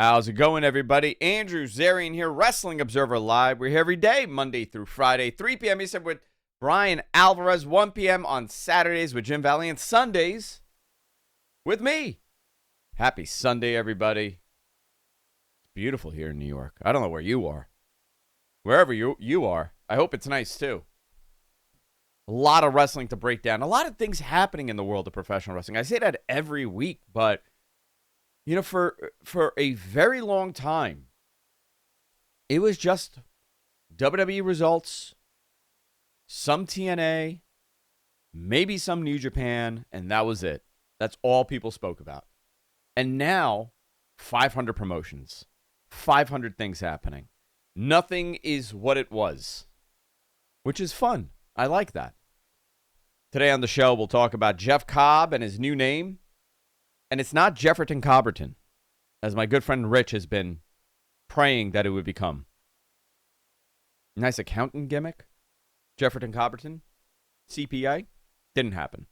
How's it going, everybody? Andrew Zarian here, Wrestling Observer Live. We're here every day, Monday through Friday, 3 p.m. Eastern with Brian Alvarez, 1 p.m. on Saturdays with Jim Valley, and Sundays with me. Happy Sunday, everybody. It's beautiful here in New York. I don't know where you are. Wherever you are, I hope it's nice, too. A lot of wrestling to break down. A lot of things happening in the world of professional wrestling. I say that every week, but you know, for a very long time, it was just WWE results, some TNA, maybe some New Japan, and that was it. That's all people spoke about. And now, 500 promotions, 500 things happening. Nothing is what it was, which is fun. I like that. Today on the show, we'll talk about Jeff Cobb and his new name. And it's not Jefferton Cobberton, as my good friend Rich has been praying that it would become. Nice accountant gimmick. Jefferton Cobberton. CPA. Didn't happen.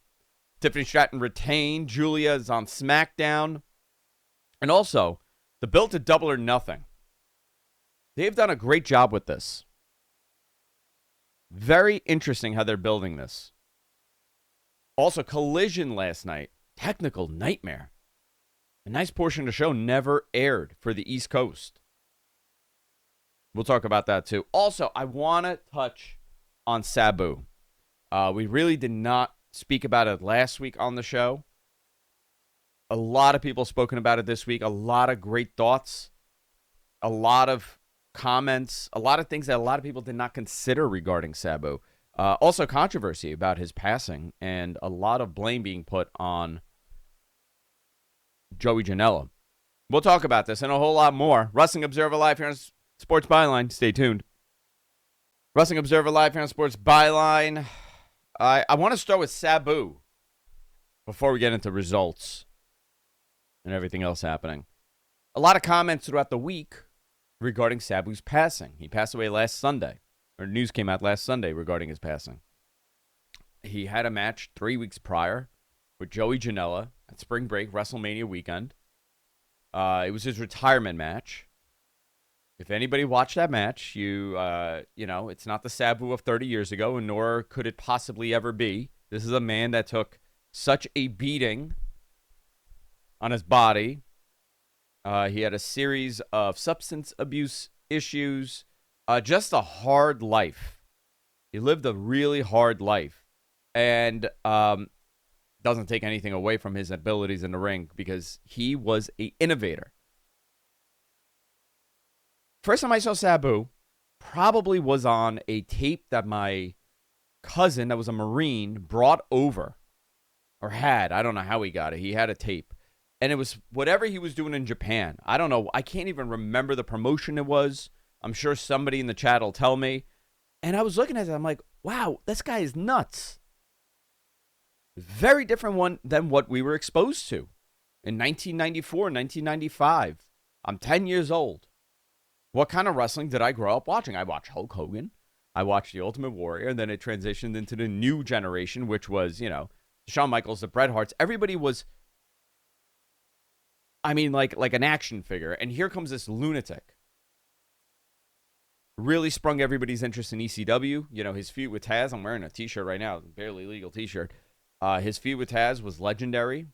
Tiffany Stratton retained. Giulia is on SmackDown. And also, the build to Double or Nothing. They've done a great job with this. Very interesting how they're building this. Also, Collision last night. Technical nightmare. A nice portion of the show never aired for the East Coast. We'll talk about that too. Also, I want to touch on Sabu. We really did not speak about it last week on the show. A lot of people spoken about it this week. A lot of great thoughts. A lot of comments. A lot of things that a lot of people did not consider regarding Sabu. Also controversy about his passing and a lot of blame being put on Joey Janela. We'll talk about this and a whole lot more. Wrestling Observer Live here on Sports Byline. Stay tuned. Wrestling Observer Live here on Sports Byline. I want to start with Sabu before we get into results and everything else happening. A lot of comments throughout the week regarding Sabu's passing. He passed away last Sunday, or news came out last Sunday regarding his passing. He had a match 3 weeks prior with Joey Janela at Spring Break WrestleMania weekend. It was his retirement match. If anybody watched that match, you know, it's not the Sabu of 30 years ago, and nor could it possibly ever be. This is a man that took such a beating on his body. He had a series of substance abuse issues, just a hard life. He lived a really hard life, and doesn't take anything away from his abilities in the ring because he was an innovator. First time I saw Sabu probably was on a tape that my cousin that was a Marine brought over or had. I don't know how he got it. He had a tape. And it was whatever he was doing in Japan. I don't know. I can't even remember the promotion it was. I'm sure somebody in the chat will tell me. And I was looking at it. I'm like, wow, this guy is nuts. Very different one than what we were exposed to in 1994, 1995. I'm 10 years old. What kind of wrestling did I grow up watching? I watched Hulk Hogan. I watched The Ultimate Warrior. And then it transitioned into the new generation, which was, you know, Shawn Michaels, the Bret Harts. Everybody was, I mean, like an action figure. And here comes this lunatic. Really sprung everybody's interest in ECW. You know, his feud with Taz. I'm wearing a t-shirt right now. Barely legal t-shirt. His feud with Taz was legendary.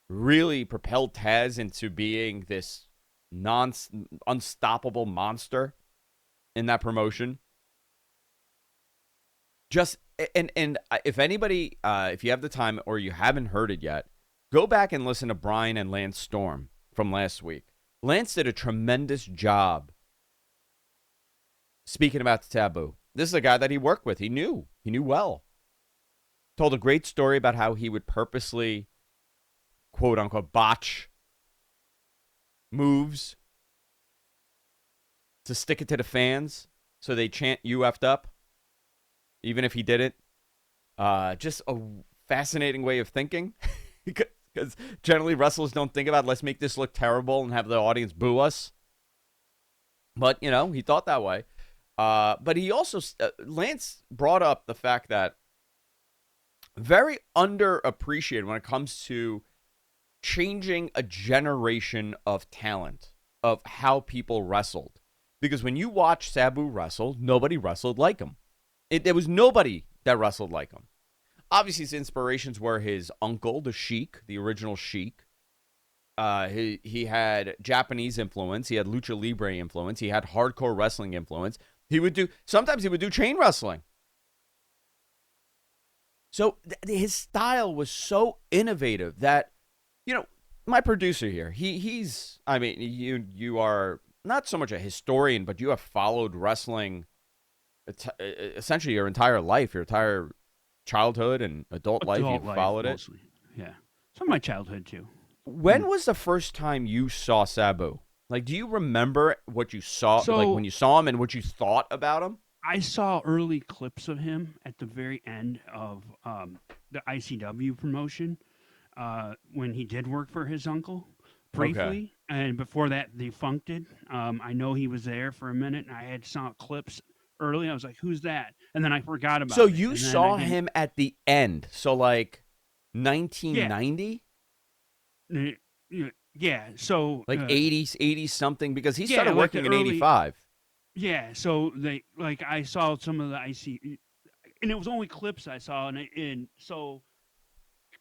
Really propelled Taz into being this unstoppable monster in that promotion. Just and if anybody, if you have the time or you haven't heard it yet, go back and listen to Brian and Lance Storm from last week. Lance did a tremendous job speaking about Sabu. This is a guy that he worked with. He knew well. Told a great story about how he would purposely, quote unquote, botch moves to stick it to the fans so they chant "you effed up," even if he didn't. Just a fascinating way of thinking, because generally wrestlers don't think about, let's make this look terrible and have the audience boo us. But, you know, he thought that way. But he also, Lance brought up the fact that very underappreciated when it comes to changing a generation of talent of how people wrestled. Because when you watch Sabu wrestle, nobody wrestled like him. There was nobody that wrestled like him. Obviously, his inspirations were his uncle, the Sheik, the original Sheik. He had Japanese influence. He had lucha libre influence. He had hardcore wrestling influence. Sometimes he would do chain wrestling. So his style was so innovative that, my producer here, you are not so much a historian, but you have followed wrestling essentially your entire life, your entire childhood and adult life. You've followed mostly. It. Yeah. Some of my childhood too. When was the first time you saw Sabu? Like, do you remember what you saw, like when you saw him and what you thought about him? I saw early clips of him at the very end of the ICW promotion when he did work for his uncle briefly. Okay. And before that, defuncted. I know he was there for a minute, and I had saw clips early. I was like, who's that? And then I forgot about it. So you saw him at the end. So like 1990? Yeah. So like 80s something, because he started working in 85. Yeah. So I saw some of the and it was only clips I saw. And so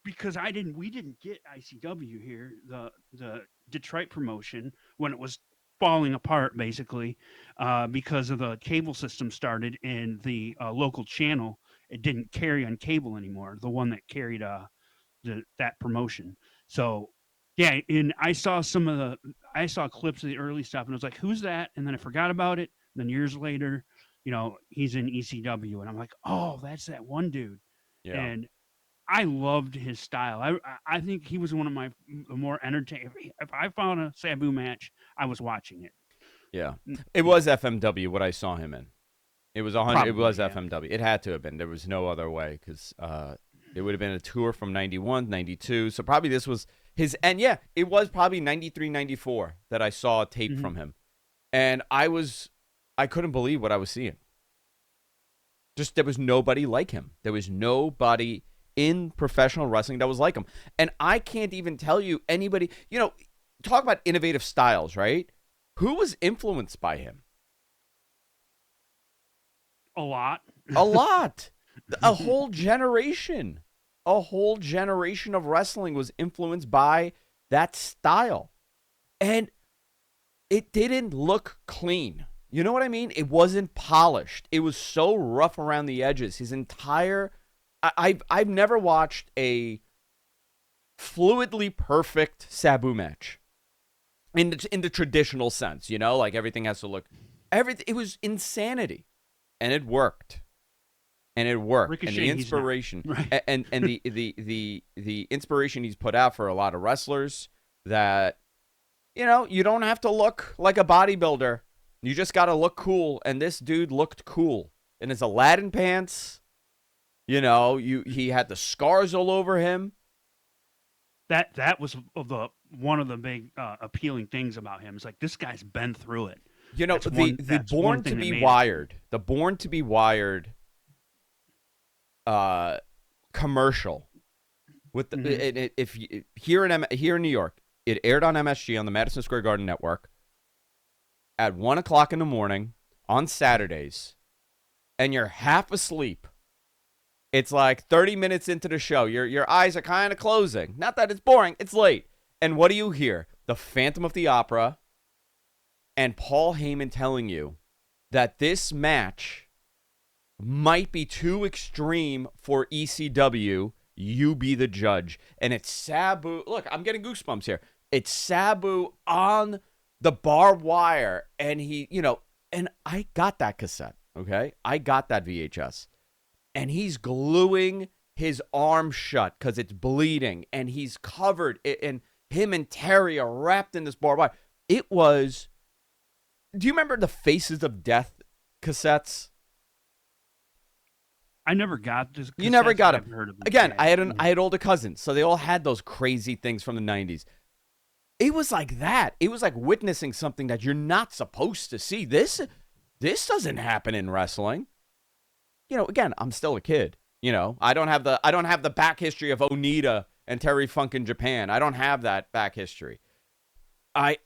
because we didn't get ICW here, the Detroit promotion, when it was falling apart, basically, because of the cable system started and the local channel, it didn't carry on cable anymore, the one that carried that promotion. So yeah, and I saw clips of the early stuff, and I was like, who's that? And then I forgot about it. And then years later, he's in ECW, and I'm like, oh, that's that one dude. Yeah. And I loved his style. I think he was one of my more entertaining. If I found a Sabu match, I was watching it. Yeah, it was FMW what I saw him in. It was 100. It was FMW. It had to have been. There was no other way, because it would have been a tour from 91, 92. So probably this was his end. Yeah, it was probably 93, 94 that I saw a tape from him, and I couldn't believe what I was seeing. Just there was nobody like him. There was nobody in professional wrestling that was like him. And I can't even tell you anybody, talk about innovative styles, right? Who was influenced by him? A lot. A lot. A whole generation. A whole generation of wrestling was influenced by that style. And it didn't look clean. You know what I mean? It wasn't polished. It was so rough around the edges. His entire... I've never watched a fluidly perfect Sabu match in the traditional sense, like everything has to look, it was insanity, and it worked, Ricochet, and the inspiration, right. and the inspiration he's put out for a lot of wrestlers, that you don't have to look like a bodybuilder, you just got to look cool, and this dude looked cool in his Aladdin pants. He had the scars all over him. That was one of the big appealing things about him. It's like, this guy's been through it. The Born to Be Wired, commercial with the here in New York, it aired on MSG on the Madison Square Garden Network at 1:00 in the morning on Saturdays, and you're half asleep. It's like 30 minutes into the show. Your eyes are kind of closing. Not that it's boring. It's late. And what do you hear? The Phantom of the Opera and Paul Heyman telling you that this match might be too extreme for ECW. You be the judge. And it's Sabu. Look, I'm getting goosebumps here. It's Sabu on the barbed wire. And and I got that cassette, okay? I got that VHS. And he's gluing his arm shut because it's bleeding. And he's covered. And him and Terry are wrapped in this barbed wire. It was... Do you remember the Faces of Death cassettes? I never got this. You never got them. Heard of them. Again, I had older cousins, so they all had those crazy things from the 90s. It was like that. It was like witnessing something that you're not supposed to see. This doesn't happen in wrestling. Again, I'm still a kid. I don't have the back history of Onita and Terry Funk in Japan. I don't have that back history. I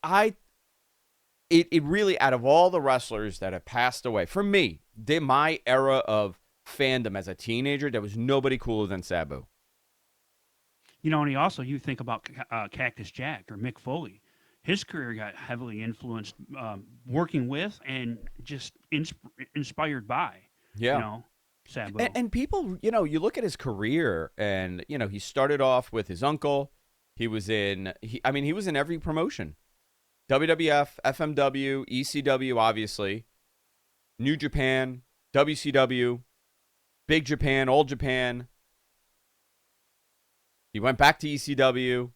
it really, out of all the wrestlers that have passed away, for me, my era of fandom as a teenager, there was nobody cooler than Sabu. And you think about Cactus Jack or Mick Foley. His career got heavily influenced working with and just inspired by, Yeah. Sabu. And people, you look at his career and, he started off with his uncle. He was in every promotion. WWF, FMW, ECW, obviously, New Japan, WCW, Big Japan, Old Japan. He went back to ECW.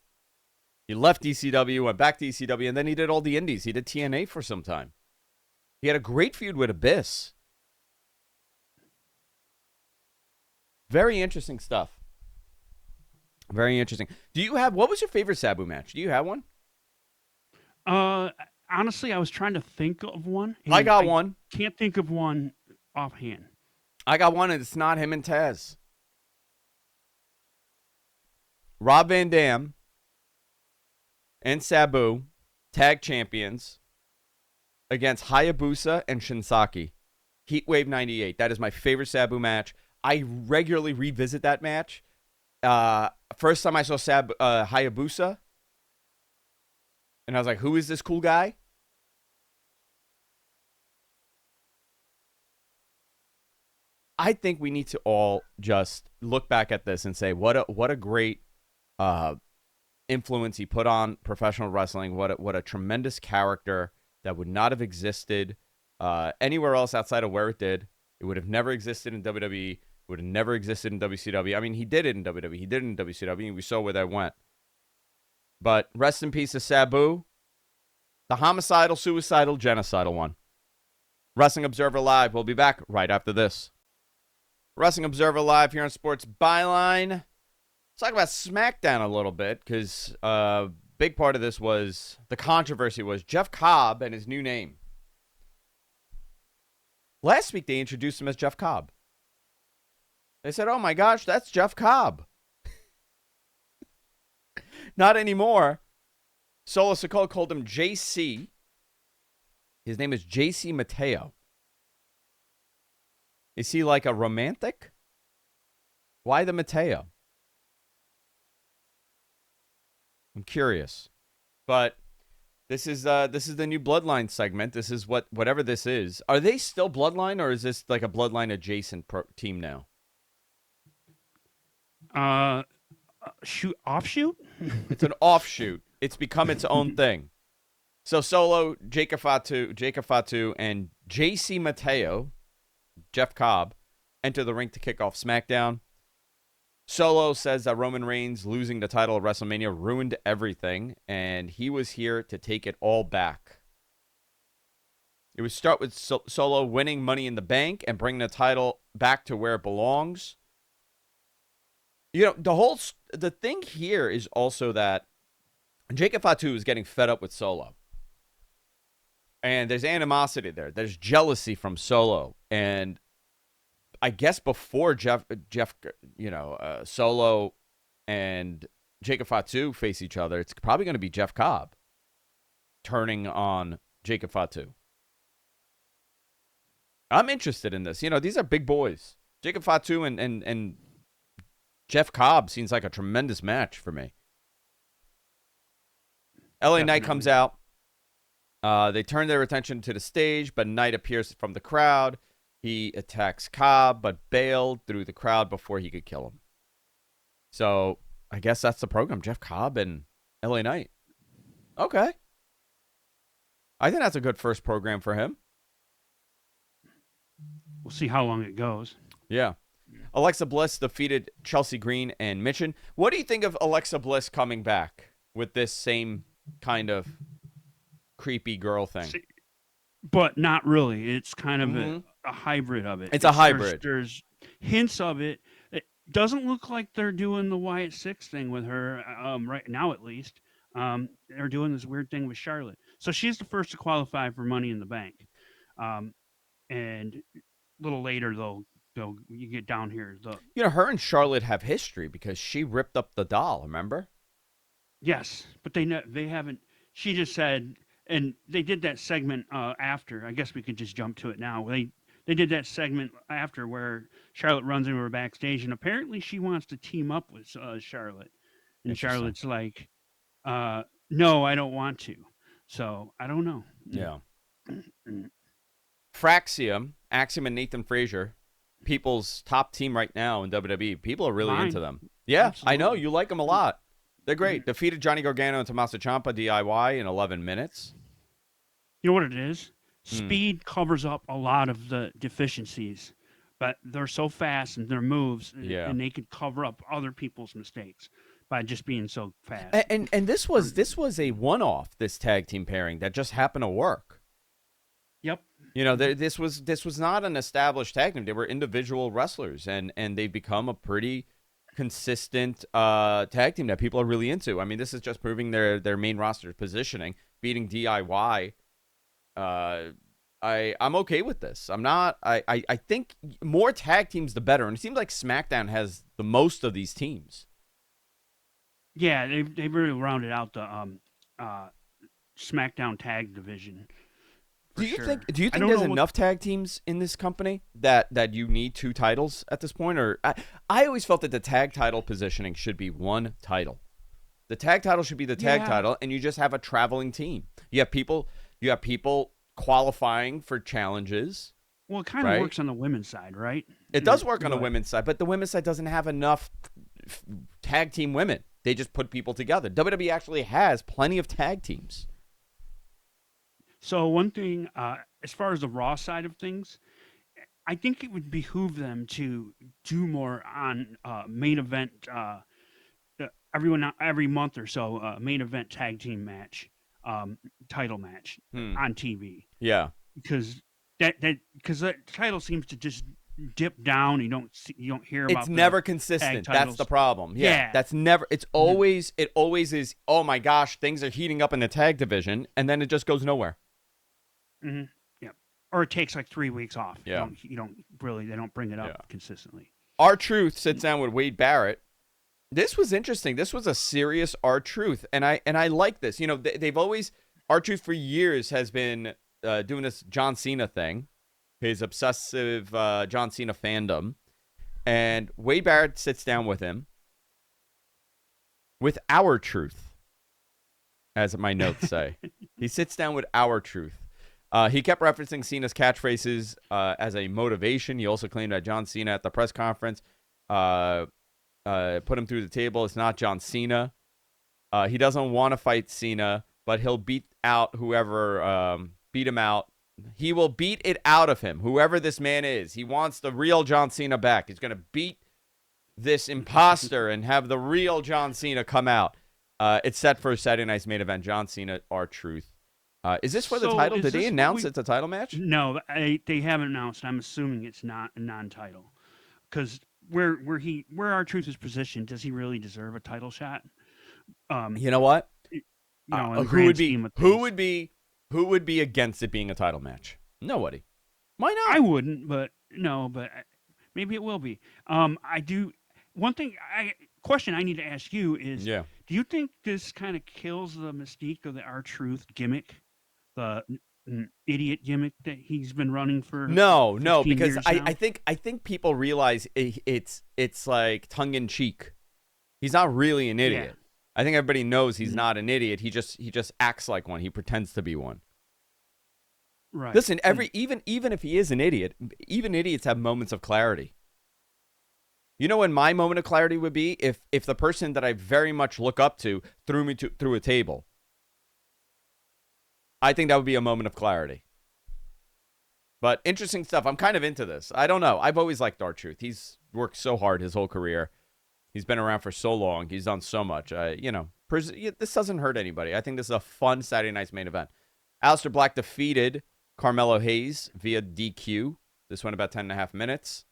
He left ECW, went back to ECW, and then he did all the indies. He did TNA for some time. He had a great feud with Abyss. Very interesting stuff. Very interesting. What was your favorite Sabu match? Do you have one? Honestly, I was trying to think of one. I got one. Can't think of one offhand. I got one, and it's not him and Taz. Rob Van Dam and Sabu, tag champions, against Hayabusa and Shinsaki. Heatwave 98. That is my favorite Sabu match. I regularly revisit that match. First time I saw Hayabusa, and I was like, who is this cool guy? I think we need to all just look back at this and say, what a great influence he put on professional wrestling. What a tremendous character that would not have existed anywhere else outside of where it did. It would have never existed in WWE. It would have never existed in WCW. I mean, he did it in WWE. He did it in WCW, and we saw where that went. But rest in peace to Sabu, the homicidal, suicidal, genocidal one. Wrestling Observer Live. We'll be back right after this. Wrestling Observer Live here on Sports Byline. Let's talk about SmackDown a little bit, because a big part of this was, the controversy was Jeff Cobb and his new name. Last week, they introduced him as Jeff Cobb. They said, oh my gosh, that's Jeff Cobb. Not anymore. Solo Sikoa called him JC. His name is JC Mateo. Is he like a romantic? Why the Mateo? I'm curious. But this is the new Bloodline segment. This is whatever this is. Are they still Bloodline, or is this like a Bloodline adjacent team now? Offshoot? It's an offshoot. It's become its own thing. So Solo, Jacob Fatu, and JC Mateo, Jeff Cobb, enter the ring to kick off SmackDown. Solo says that Roman Reigns losing the title at WrestleMania ruined everything, and he was here to take it all back. It would start with Solo winning Money in the Bank and bringing the title back to where it belongs. The thing here is also that Jacob Fatu is getting fed up with Solo. And there's animosity there. There's jealousy from Solo. And I guess before Solo and Jacob Fatu face each other, it's probably going to be Jeff Cobb turning on Jacob Fatu. I'm interested in this. These are big boys. Jacob Fatu and Jeff Cobb seems like a tremendous match for me. LA Knight comes out. They turn their attention to the stage, but Knight appears from the crowd. He attacks Cobb, but bailed through the crowd before he could kill him. So I guess that's the program. Jeff Cobb and LA Knight. Okay. I think that's a good first program for him. We'll see how long it goes. Yeah. Alexa Bliss defeated Chelsea Green and Mitchin. What do you think of Alexa Bliss coming back with this same kind of creepy girl thing? But not really. It's kind of a hybrid of it. It's a hybrid. There's hints of it. It doesn't look like they're doing the Wyatt Six thing with her right now, at least. They're doing this weird thing with Charlotte. So she's the first to qualify for Money in the Bank. And a little later, though, you get down here. Her and Charlotte have history because she ripped up the doll, remember? Yes, but they haven't. She just said, and they did that segment after. I guess we could just jump to it now. They did that segment after where Charlotte runs into her backstage, and apparently she wants to team up with Charlotte, and Interesting. Charlotte's like, "No, I don't want to." So I don't know. Yeah. Fraxium, Axiom, and Nathan Frazier, people's top team right now in WWE. People are really into them. Yeah, I know. Absolutely. You like them a lot. They're great. Defeated Johnny Gargano and Tommaso Ciampa DIY in 11 minutes. You know what it is? Speed covers up a lot of the deficiencies, but they're so fast in their moves, Yeah. and they could cover up other people's mistakes by just being so fast. And this was a one-off, this tag team pairing that just happened to work. Yep. You know, this was not an established tag team. They were individual wrestlers, and they've become a pretty consistent tag team that people are really into. I mean, this is just proving their main roster positioning, beating DIY. I'm okay with this. I'm not. I think more tag teams the better, and it seems like SmackDown has the most of these teams. Yeah, they really rounded out the SmackDown tag division. Do you think there's enough tag teams in this company that you need 2 titles at this point? Or I always felt that the tag title positioning should be one title. The tag title should be the tag title, and you just have a traveling team. You have people qualifying for challenges. Well, it kind of works on the women's side, right? It does work on the women's side, but the women's side doesn't have enough tag team women. They just put people together. WWE actually has plenty of tag teams. So one thing, as far as the Raw side of things, I think it would behoove them to do more on main event every month or so, main event tag team match, title match on TV. Yeah, because that title seems to just dip down. You don't hear about. It's never consistent. That's the problem. Yeah, that's never. It's always it always is. Oh my gosh, things are heating up in the tag division, and then it just goes nowhere. Mm-hmm. Yeah, or it takes like 3 weeks off. Yeah, they don't bring it up consistently. R-Truth sits down with Wade Barrett. This was interesting. This was a serious R-Truth, and I like this. You know, they've always R-Truth for years has been doing this John Cena thing, his obsessive John Cena fandom, and Wade Barrett sits down with him with our truth, as my notes say. He sits down with our truth. He kept referencing Cena's catchphrases as a motivation. He also claimed that John Cena at the press conference put him through the table. It's not John Cena. He doesn't want to fight Cena, but he'll beat out whoever beat him out. He will beat it out of him, whoever this man is. He wants the real John Cena back. He's going to beat this imposter and have the real John Cena come out. It's set for Saturday night's main event. John Cena, R-Truth. Is this for the title? Did they announce it's a title match? No, they haven't announced. I'm assuming it's not a non-title. Because where R-Truth is positioned, does he really deserve a title shot? You know what? Who would be against it being a title match? Nobody. Why not? I wouldn't, but maybe it will be. I do. One question I need to ask you is: do you think this kind of kills the mystique of the R-Truth gimmick, the idiot gimmick that he's been running for? No, because I think people realize it's like tongue in cheek. He's not really an idiot. Yeah. I think everybody knows he's not an idiot. He just acts like one. He pretends to be one. Right. Listen, even if he is an idiot, even idiots have moments of clarity. You know when my moment of clarity would be if the person that I very much look up to threw me through a table. I think that would be a moment of clarity. But interesting stuff. I'm kind of into this. I don't know. I've always liked R-Truth. He's worked so hard his whole career. He's been around for so long. He's done so much. This doesn't hurt anybody. I think this is a fun Saturday night's main event. Aleister Black defeated Carmelo Hayes via DQ. This went about 10.5 minutes.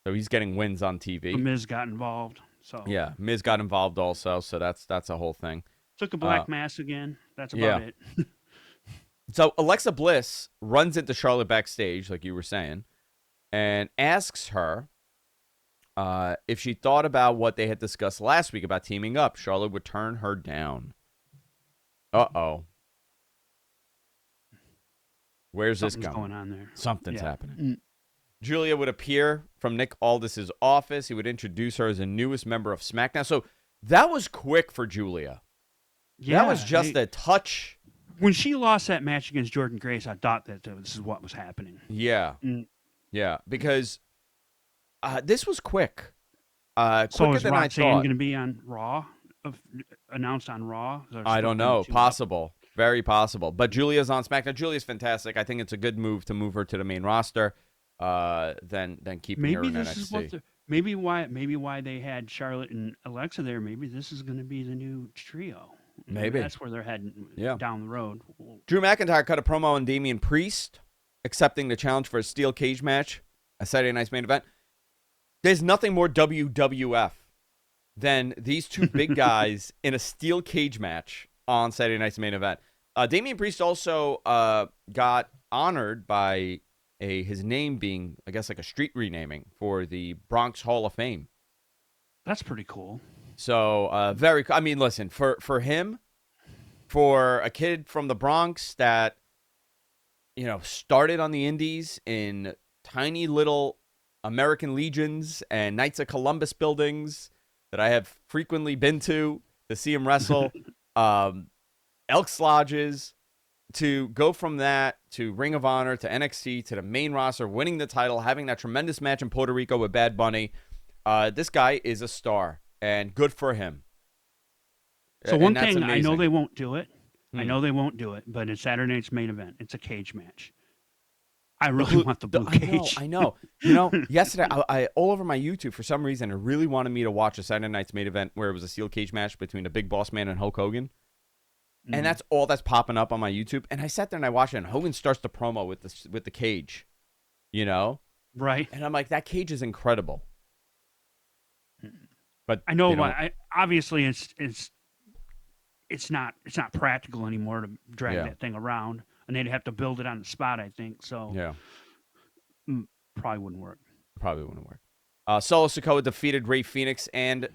So he's getting wins on TV. Miz got involved. So yeah, Miz got involved also. So that's a whole thing. Took a black mask again. That's about it. So Alexa Bliss runs into Charlotte backstage, like you were saying, and asks her if she thought about what they had discussed last week about teaming up. Charlotte would turn her down. Uh-oh. Where's Something's this going on there. Something's Yeah. happening. Giulia would appear from Nick Aldis's office. He would introduce her as the newest member of SmackDown. So that was quick for Giulia. Yeah, That was just a touch. When she lost that match against Jordan Grace, I thought that this is what was happening. Yeah. Mm. Yeah, because this was quick. So Quicker is than I Roxanne thought. going to be on Raw? Announced on Raw? I don't know. Possible. Very possible. But Giulia's on SmackDown. Giulia's fantastic. I think it's a good move to move her to the main roster than keeping her in NXT. Maybe why they had Charlotte and Alexa there. Maybe this is going to be the new trio. Maybe. That's where they're heading down the road. Drew McIntyre cut a promo on Damian Priest, accepting the challenge for a steel cage match, a Saturday Night's main event. There's nothing more WWF than these two big guys in a steel cage match on Saturday Night's main event. Damian Priest also got honored by his name being, I guess, like a street renaming for the Bronx Hall of Fame. That's pretty cool. So I mean, listen, for him, for a kid from the Bronx that, started on the indies in tiny little American Legions and Knights of Columbus buildings that I have frequently been to see him wrestle, Elks Lodges, to go from that to Ring of Honor to NXT to the main roster, winning the title, having that tremendous match in Puerto Rico with Bad Bunny. This guy is a star, and good for him. So one thing, I know they won't do it. I know they won't do it, but it's Saturday Night's main event. It's a cage match. I really want the blue cage. I know. Yesterday, I all over my YouTube, for some reason, it really wanted me to watch a Saturday Night's main event where it was a steel cage match between the Big Boss Man and Hulk Hogan. And that's all that's popping up on my YouTube. And I sat there and I watched it, and Hogan starts the promo with the cage, Right. And I'm like, that cage is incredible. But I know. Obviously, it's not practical anymore to drag that thing around, and they'd have to build it on the spot, I think. So probably wouldn't work. Solo Sikoa defeated Rey Fenix and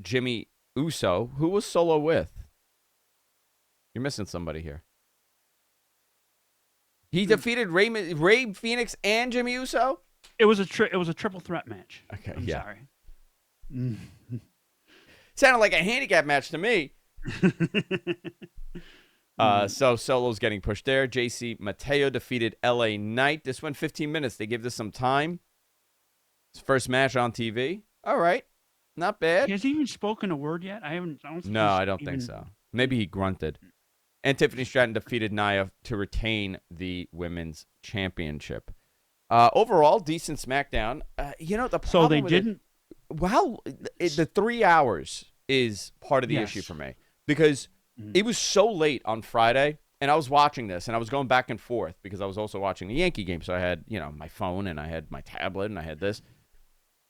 Jimmy Uso. Who was Solo with? You're missing somebody here. He defeated Rey Fenix and Jimmy Uso? It was a triple threat match. Okay, I'm sorry. Sounded like a handicap match to me. So Solo's getting pushed there. JC Mateo defeated LA Knight. This went 15 minutes. They gave this some time. His first match on TV. All right. Not bad. Has he even spoken a word yet? I don't think so. Maybe he grunted. And Tiffany Stratton defeated Nia to retain the women's championship. Overall, decent SmackDown. The problem so they didn't. The 3 hours is part of the issue for me, because it was so late on Friday, and I was watching this, and I was going back and forth because I was also watching the Yankee game. So I had, my phone, and I had my tablet, and I had this,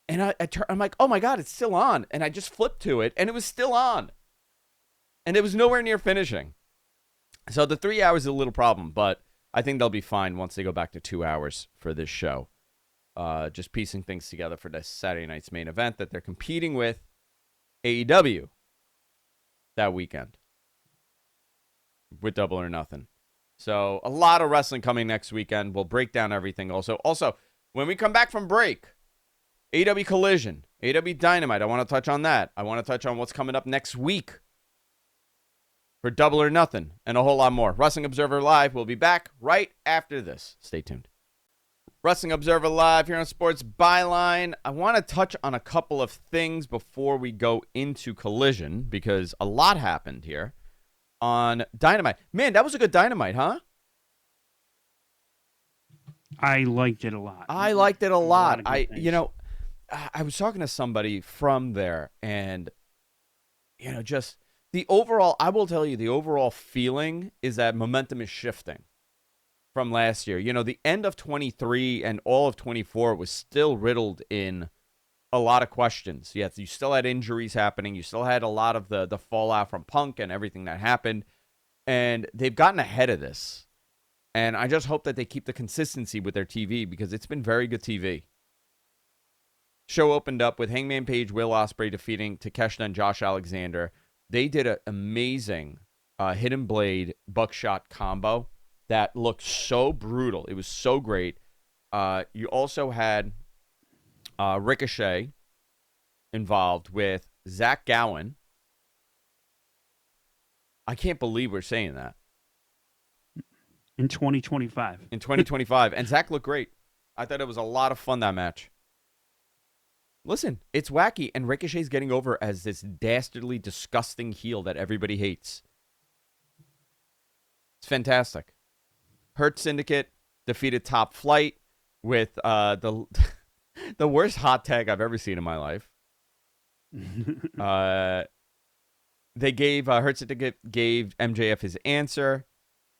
and I'm like, oh my God, it's still on, and I just flipped to it, and it was still on, and it was nowhere near finishing. So the 3 hours is a little problem, but I think they'll be fine once they go back to 2 hours for this show. Just piecing things together for this Saturday night's main event that they're competing with AEW that weekend with Double or Nothing. So a lot of wrestling coming next weekend. We'll break down everything also. Also, when we come back from break, AEW Collision, AEW Dynamite, I want to touch on that. I want to touch on what's coming up next week for Double or Nothing and a whole lot more. Wrestling Observer Live will be back right after this. Stay tuned. Wrestling Observer Live here on Sports Byline. I want to touch on a couple of things before we go into Collision, because a lot happened here on Dynamite. Man, that was a good Dynamite, huh? I liked it a lot. I was talking to somebody from there, and just the overall, I will tell you, the overall feeling is that momentum is shifting from last year. The end of 23 and all of 24 was still riddled in a lot of questions. Yes, you still had injuries happening. You still had a lot of the fallout from Punk and everything that happened. And they've gotten ahead of this. And I just hope that they keep the consistency with their TV, because it's been very good TV. Show opened up with Hangman Page, Will Ospreay defeating Takeshita and Josh Alexander. They did an amazing Hidden Blade Buckshot combo that looked so brutal. It was so great. You also had Ricochet involved with Zach Gowen. I can't believe we're saying that. In 2025. In 2025. And Zach looked great. I thought it was a lot of fun, that match. Listen, it's wacky, and Ricochet's getting over as this dastardly, disgusting heel that everybody hates. It's fantastic. Hurt Syndicate defeated Top Flight with the worst hot tag I've ever seen in my life. They gave Hurt Syndicate gave MJF his answer.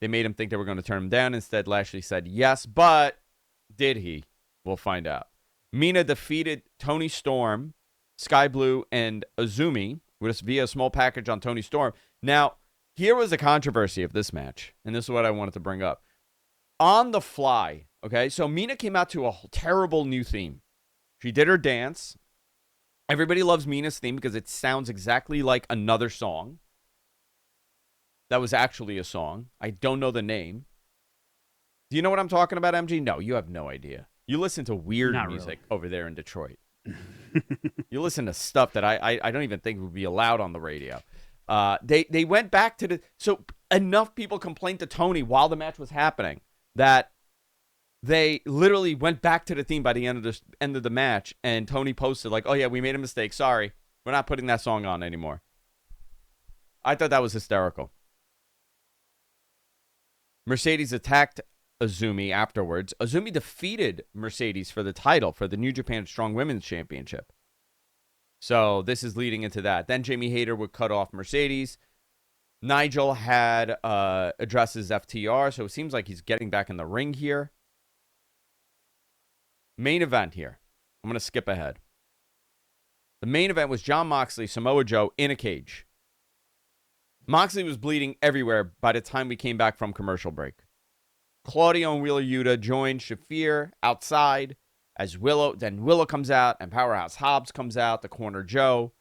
They made him think they were going to turn him down. Instead, Lashley said yes, but did he? We'll find out. Mina defeated Toni Storm, Sky Blue, and Azumi via a small package on Toni Storm. Now, here was a controversy of this match, and this is what I wanted to bring up. On the fly, okay, so Mina came out to a terrible new theme. She did her dance. Everybody loves Mina's theme because it sounds exactly like another song. That was actually a song. I don't know the name. Do you know what I'm talking about, MG? No, you have no idea. You listen to weird music over there in Detroit. You listen to stuff that I don't even think would be allowed on the radio. They went back to so enough people complained to Tony while the match was happening that they literally went back to the theme by the end of the match, and Tony posted like, "Oh yeah, we made a mistake. Sorry, we're not putting that song on anymore." I thought that was hysterical. Mercedes attacked Azumi afterwards. Azumi defeated Mercedes for the title for the New Japan Strong Women's Championship. So this is leading into that. Then Jamie Hayter would cut off Mercedes. Nigel had addresses FTR, so it seems like he's getting back in the ring here. Main event here. I'm going to skip ahead. The main event was Jon Moxley, Samoa Joe in a cage. Moxley was bleeding everywhere by the time we came back from commercial break. Claudio and Wheeler Yuta joined Shafir outside as Willow comes out and Powerhouse Hobbs comes out to corner Joe.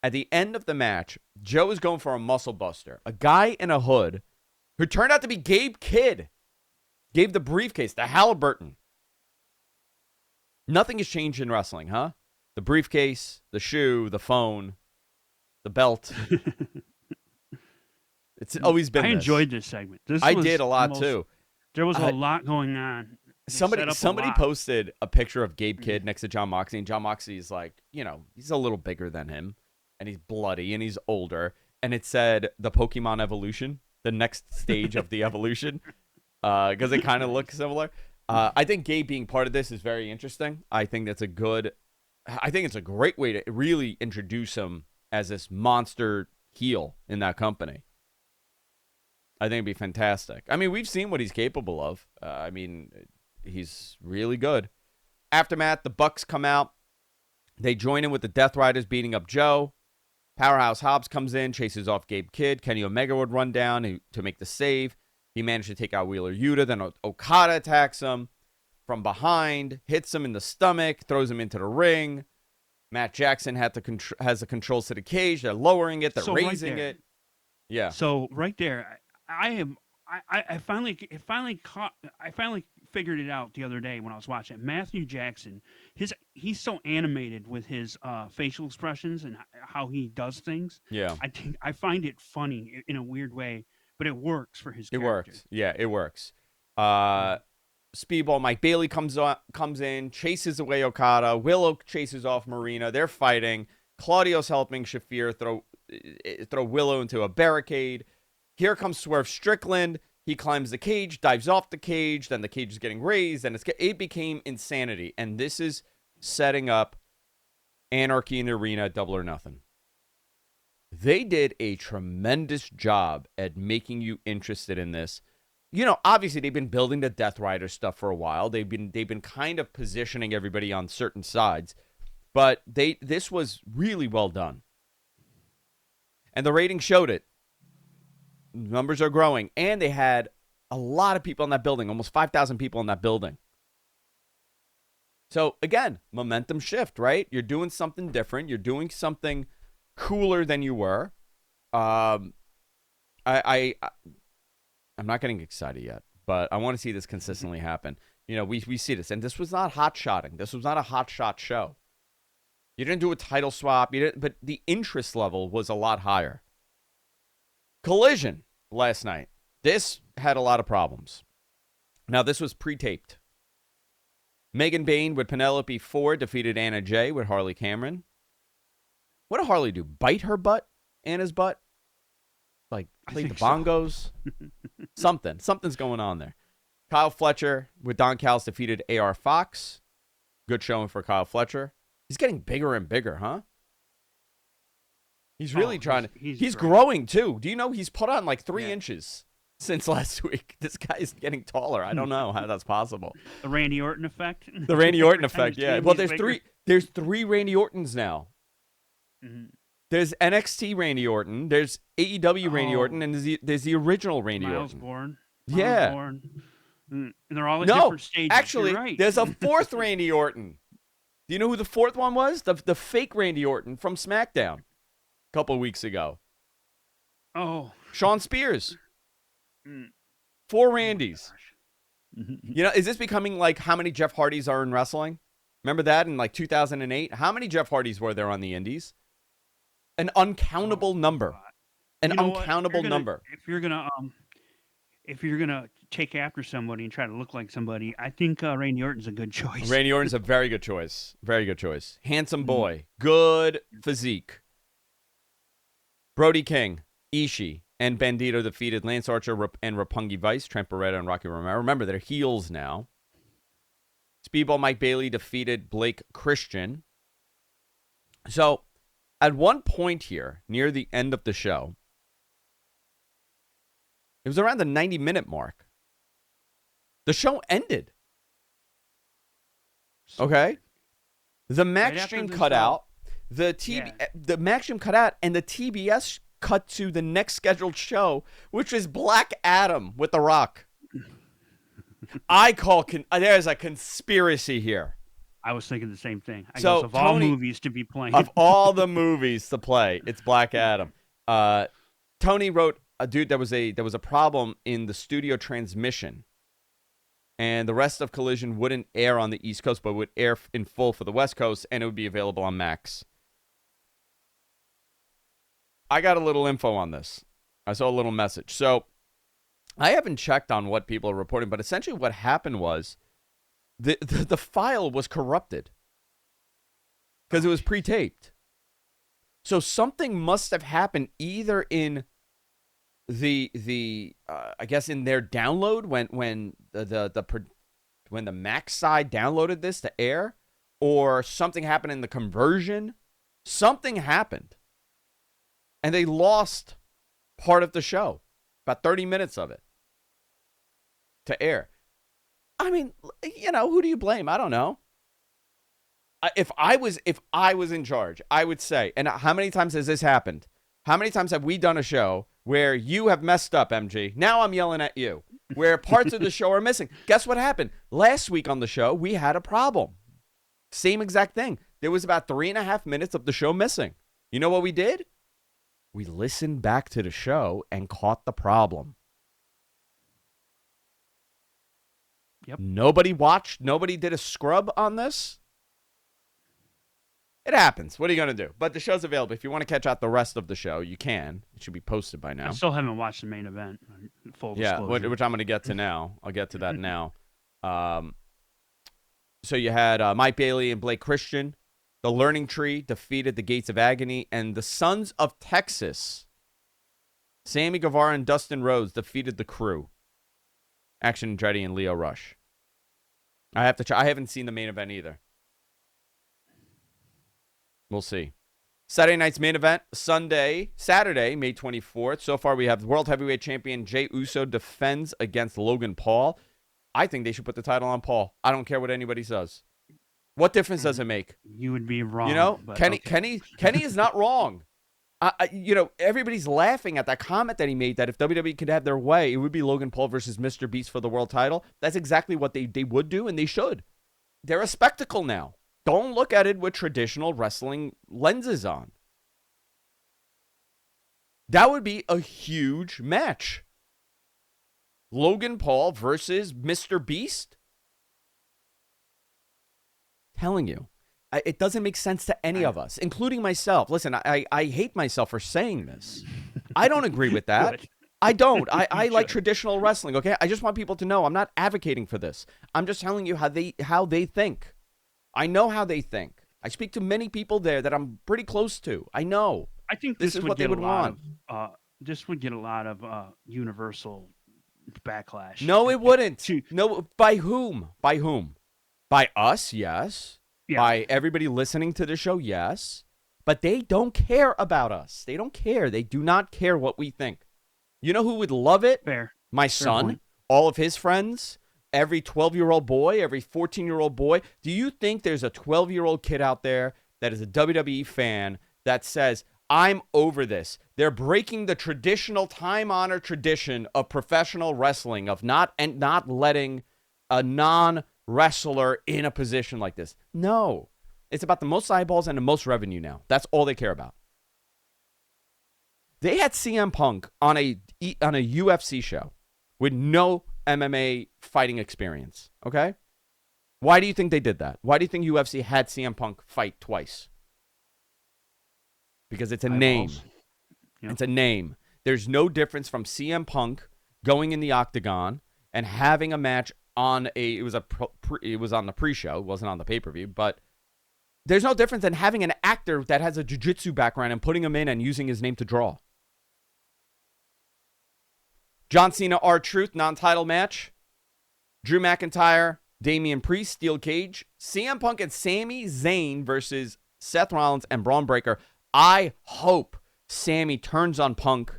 At the end of the match, Joe is going for a muscle buster. A guy in a hood who turned out to be Gabe Kid gave the briefcase, the Halliburton. Nothing has changed in wrestling, huh? The briefcase, the shoe, the phone, the belt. It's always been I enjoyed this segment. I did a lot too. There was a lot going on. Somebody posted a picture of Gabe Kid next to Jon Moxley, and Jon Moxley is like, he's a little bigger than him, and he's bloody, and he's older, and it said the Pokemon evolution, the next stage of the evolution, because it kind of looks similar. I think Gabe being part of this is very interesting. I think it's a great way to really introduce him as this monster heel in that company. I think it'd be fantastic. I mean, we've seen what he's capable of. He's really good. Aftermath, the Bucks come out. They join in with the Death Riders beating up Joe. Powerhouse Hobbs comes in, chases off Gabe Kid. Kenny Omega would run down to make the save. He managed to take out Wheeler Yuta. Then Okada attacks him from behind, hits him in the stomach, throws him into the ring. Matt Jackson has the controls to the cage. They're lowering it. They're raising it. Yeah. So right there, I finally figured it out the other day when I was watching it. Matthew Jackson, he's so animated with his facial expressions and how he does things. Yeah. I find it funny in a weird way, but it works for his character. It works. Yeah, it works. Speedball Mike Bailey comes in, chases away Okada. Willow chases off Marina. They're fighting. Claudio's helping Shafir throw Willow into a barricade. Here comes Swerve Strickland. He climbs the cage, dives off the cage. Then the cage is getting raised, and it became insanity. And this is setting up Anarchy in the Arena, Double or Nothing. They did a tremendous job at making you interested in this. Obviously they've been building the Death Rider stuff for a while. They've been kind of positioning everybody on certain sides, but this was really well done, and the ratings showed it. Numbers are growing, and they had a lot of people in that building, almost 5,000 people in that building. So again, momentum shift, right? You're doing something different. You're doing something cooler than you were. I'm not getting excited yet, but I want to see this consistently happen. You know, we see this, and this was not hot-shotting. This was not a hot-shot show. You didn't do a title swap, but the interest level was a lot higher. Collision last night. This had a lot of problems. Now, this was pre-taped. Megan Bayne with Penelope Ford defeated Anna Jay with Harley Cameron. What did Harley do? Bite her butt? Anna's butt? Like, play the bongos? So. Something's going on there. Kyle Fletcher with Don Callis defeated AR Fox. Good showing for Kyle Fletcher. He's getting bigger and bigger, huh? He's really trying to... He's growing, too. Do you know he's put on like 3 inches since last week? This guy is getting taller. I don't know how that's possible. The Randy Orton effect? The Randy Orton effect, yeah. Well, there's three Randy Ortons now. Mm-hmm. There's NXT Randy Orton, there's AEW Randy Orton, and there's the original Randy Orton. Miles yeah. Born. And they're all at different stages. Actually, right. There's a 4th Randy Orton. Do you know who the 4th one was? The fake Randy Orton from SmackDown a couple of weeks ago. Oh. Sean Spears. 4 Randys. You know, is this becoming like how many Jeff Hardys are in wrestling? Remember that in like 2008? How many Jeff Hardys were there on the indies? An uncountable number. An uncountable number. If you're gonna take after somebody and try to look like somebody, I think Randy Orton's a good choice. Randy Orton's a very good choice. Very good choice. Handsome boy. Good physique. Brody King, Ishii, and Bandito defeated Lance Archer and Roppongi Vice, Trent Beretta, and Rocky Romero. Remember, they're heels now. Speedball Mike Bailey defeated Blake Christian. So, at one point here, near the end of the show, it was around the 90-minute mark. The show ended. Okay? The Max stream cut out. The Max stream cut out, and the TBS cut to the next scheduled show, which is Black Adam with The Rock. I call there's a conspiracy here. I was thinking the same thing. Of all movies to be playing. Of all the movies to play, it's Black Adam. Tony wrote, dude, there was a problem in the studio transmission. And the rest of Collision wouldn't air on the East Coast, but would air in full for the West Coast, and it would be available on Max. I got a little info on this. I saw a little message. So I haven't checked on what people are reporting, but essentially what happened was the file was corrupted because it was pre-taped. So something must have happened either in the I guess in their download when the Max side downloaded this to air, or something happened in the conversion. Something happened, and they lost part of the show, about 30 minutes of it, to air. I mean, you know, who do you blame? I don't know. If I was in charge, I would say, and how many times has this happened? How many times have we done a show where you have messed up, MG? Now I'm yelling at you, where parts of the show are missing. Guess what happened? Last week on the show, we had a problem. Same exact thing. There was about 3.5 minutes of the show missing. You know what we did? We listened back to the show and caught the problem. Yep. Nobody watched. Nobody did a scrub on this. It happens. What are you going to do? But the show's available. If you want to catch out the rest of the show, you can. It should be posted by now. I still haven't watched the main event. Full disclosure. Which I'm going to get to now. I'll get to that now. So you had Mike Bailey and Blake Christian. The Learning Tree defeated the Gates of Agony. And the Sons of Texas, Sammy Guevara and Dustin Rhodes, defeated the Crew. Action Andretti and Leo Rush. I have to try. I haven't seen the main event either. We'll see. Saturday night's main event, Saturday, May 24th. So far, we have World Heavyweight Champion Jey Uso defends against Logan Paul. I think they should put the title on Paul. I don't care what anybody says. What difference does it make? You would be wrong. You know, Kenny is not wrong. You know, everybody's laughing at that comment that he made that if WWE could have their way, it would be Logan Paul versus Mr. Beast for the world title. That's exactly what they would do, and they should. They're a spectacle now. Don't look at it with traditional wrestling lenses on. That would be a huge match. Logan Paul versus Mr. Beast? Telling you. It doesn't make sense to any of us, including myself. Listen, I hate myself for saying this. I don't agree with that. Good. I don't. I like traditional wrestling, okay? I just want people to know I'm not advocating for this. I'm just telling you how they think. I know how they think. I speak to many people there that I'm pretty close to. I know. I think this is what they would want. This would get a lot of universal backlash. No, it wouldn't. No, by whom? By whom? By us, yes. Yeah. By everybody listening to the show, yes. But they don't care about us. They don't care. They do not care what we think. You know who would love it? Fair. My son, all of his friends, every 12-year-old boy, every 14-year-old boy. Do you think there's a 12-year-old kid out there that is a WWE fan that says, I'm over this? They're breaking the traditional time-honored tradition of professional wrestling of not letting a non-wrestler in a position like this. No. It's about the most eyeballs and the most revenue now. That's all they care about. They had CM Punk on a UFC show with no MMA fighting experience, okay? Why do you think they did that? Why do you think UFC had CM Punk fight twice? Because it's a name. Yep. It's a name. There's no difference from CM Punk going in the octagon and having a match on it was on the pre-show, it wasn't on the pay-per-view, but there's no difference than having an actor that has a jiu-jitsu background and putting him in and using his name to draw. John Cena, R-Truth, non-title match. Drew McIntyre, Damian Priest, Steel Cage. CM Punk and Sami Zayn versus Seth Rollins and Braun Breaker. I hope Sami turns on Punk,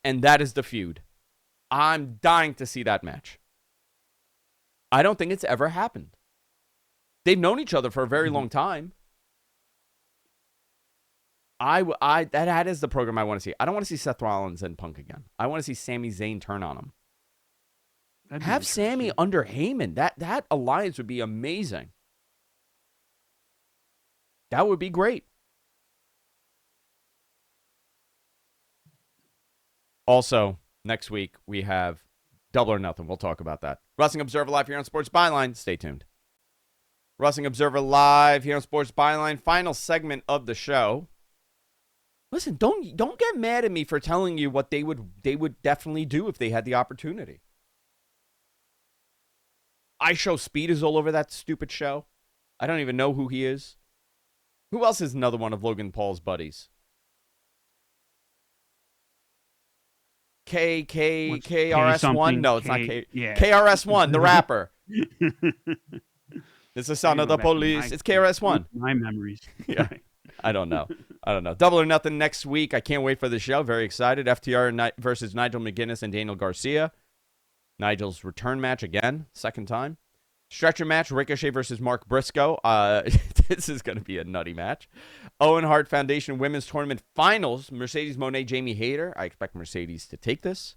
and that is the feud. I'm dying to see that match. I don't think it's ever happened. They've known each other for a very long time. That is the program I want to see. I don't want to see Seth Rollins and Punk again. I want to see Sami Zayn turn on him. Have Sami under Heyman. That alliance would be amazing. That would be great. Also, next week we have Double or Nothing. We'll talk about that. Wrestling Observer Live here on Sports Byline. Stay tuned. Wrestling Observer Live here on Sports Byline. Final segment of the show. Listen, don't get mad at me for telling you what they would definitely do if they had the opportunity. I Show Speed is all over that stupid show. I don't even know who he is. Who else is another one of Logan Paul's buddies? KRS-One? No, it's not K. Yeah. KRS-One, the rapper. It's the sound of the police. It's KRS-One. My memories. Yeah. I don't know. Double or Nothing next week. I can't wait for the show. Very excited. FTR versus Nigel McGuinness and Daniel Garcia. Nigel's return match again. Second time. Stretcher match. Ricochet versus Mark Briscoe. This is going to be a nutty match. Owen Hart Foundation Women's Tournament Finals. Mercedes Moné, Jamie Hayter. I expect Mercedes to take this.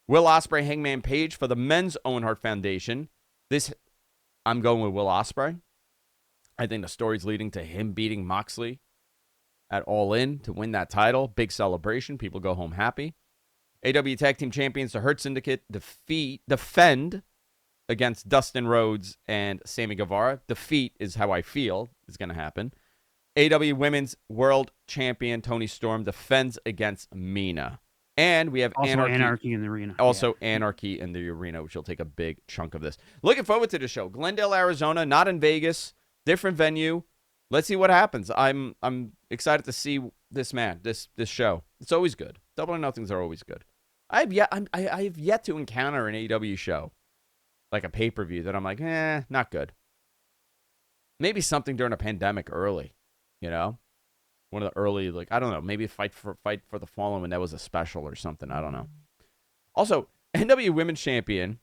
Will Ospreay, Hangman Page for the men's Owen Hart Foundation. I'm going with Will Ospreay. I think the story's leading to him beating Moxley at All In to win that title. Big celebration. People go home happy. AEW Tag Team Champions, the Hurt Syndicate, defend against Dustin Rhodes and Sammy Guevara. Defeat is how I feel is going to happen. AEW Women's World Champion Toni Storm defends against Mina. And we have also Anarchy in the arena. Anarchy in the arena, which will take a big chunk of this. Looking forward to the show. Glendale, Arizona, not in Vegas. Different venue. Let's see what happens. I'm excited to see this show. It's always good. Double or Nothings are always good. I have yet to encounter an AEW show, like a pay-per-view, that I'm like, not good. Maybe something during a pandemic early, you know? One of the early, like, I don't know, maybe Fight for the Fallen when that was a special or something. I don't know. Also, NW Women's Champion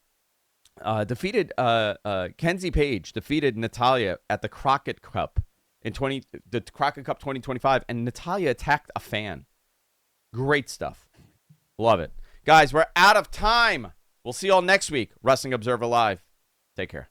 defeated Kenzie Page defeated Natalya at the Crockett Cup the Crockett Cup 2025, and Natalya attacked a fan. Great stuff. Love it. Guys, we're out of time. We'll see you all next week. Wrestling Observer Live. Take care.